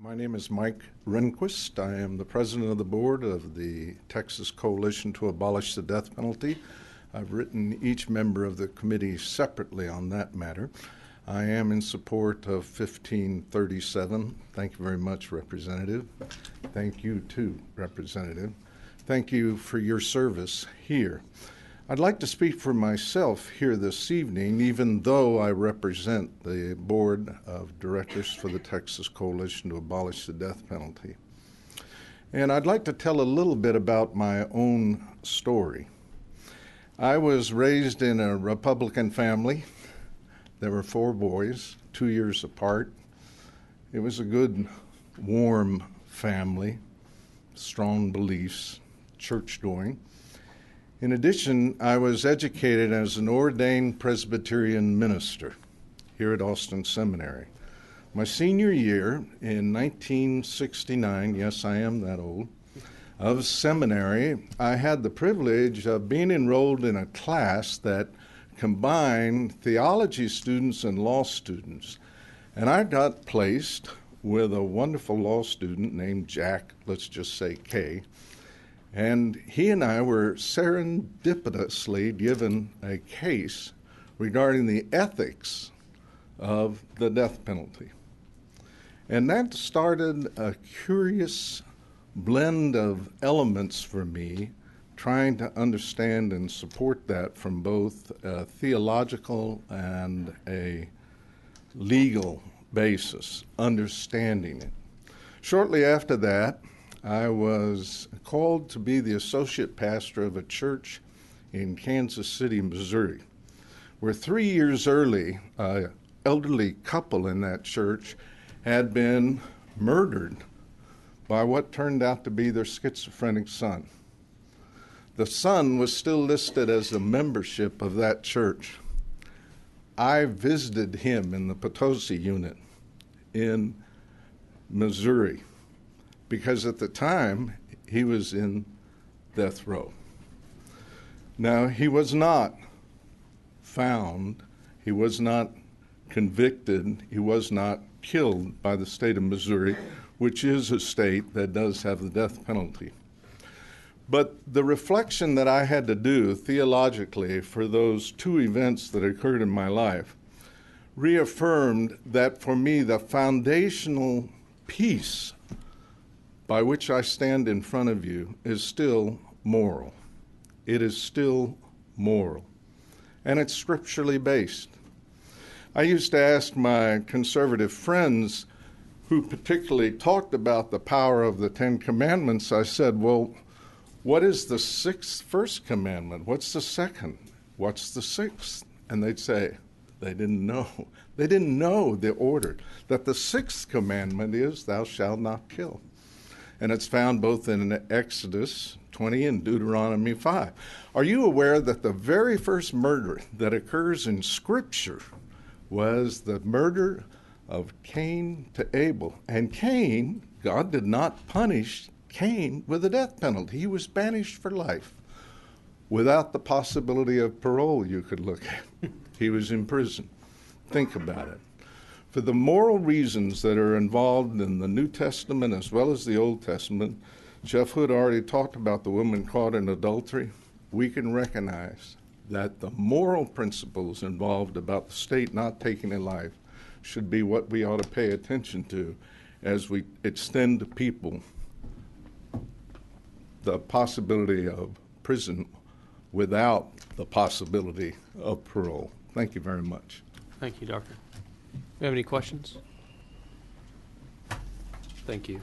My name is Mike Renquist. I am the president of the board of the Texas Coalition to Abolish the Death Penalty. I've written each member of the committee separately on that matter. I am in support of 1537. Thank you very much, Representative. Thank you, too, Representative. Thank you for your service here. I'd like to speak for myself here this evening, even though I represent the Board of Directors for the Texas Coalition to Abolish the Death Penalty. And I'd like to tell a little bit about my own story. I was raised in a Republican family. There were 4 boys, 2 years apart. It was a good, warm family, strong beliefs, church-going. In addition, I was educated as an ordained Presbyterian minister here at Austin Seminary. My senior year in 1969, yes, I am that old, of seminary, I had the privilege of being enrolled in a class that combined theology students and law students. And I got placed with a wonderful law student named Jack, let's just say K. And he and I were serendipitously given a case regarding the ethics of the death penalty. And that started a curious blend of elements for me, trying to understand and support that from both a theological and a legal basis, understanding it. Shortly after that, I was called to be the associate pastor of a church in Kansas City, Missouri, where 3 years early, an elderly couple in that church had been murdered by what turned out to be their schizophrenic son. The son was still listed as a membership of that church. I visited him in the Potosi unit in Missouri, because at the time, he was in death row. Now, he was not found, he was not convicted, he was not killed by the state of Missouri, which is a state that does have the death penalty. But the reflection that I had to do theologically for those 2 events that occurred in my life reaffirmed that for me, the foundational piece by which I stand in front of you is still moral. It is still moral. And it's scripturally based. I used to ask my conservative friends who particularly talked about the power of the 10 Commandments, I said, well, what is the first commandment? What's the second? What's the 6th? And they'd say, they didn't know. They didn't know the order. That the 6th commandment is, thou shalt not kill. And it's found both in Exodus 20 and Deuteronomy 5. Are you aware that the very first murder that occurs in Scripture was the murder of Cain to Abel? And Cain, God did not punish Cain with the death penalty. He was banished for life without the possibility of parole you could look at. He was in prison. Think about it. For the moral reasons that are involved in the New Testament as well as the Old Testament, Jeff Hood already talked about the woman caught in adultery. We can recognize that the moral principles involved about the state not taking a life should be what we ought to pay attention to as we extend to people the possibility of prison without the possibility of parole. Thank you very much. Thank you, Doctor. Do you have any questions? Thank you.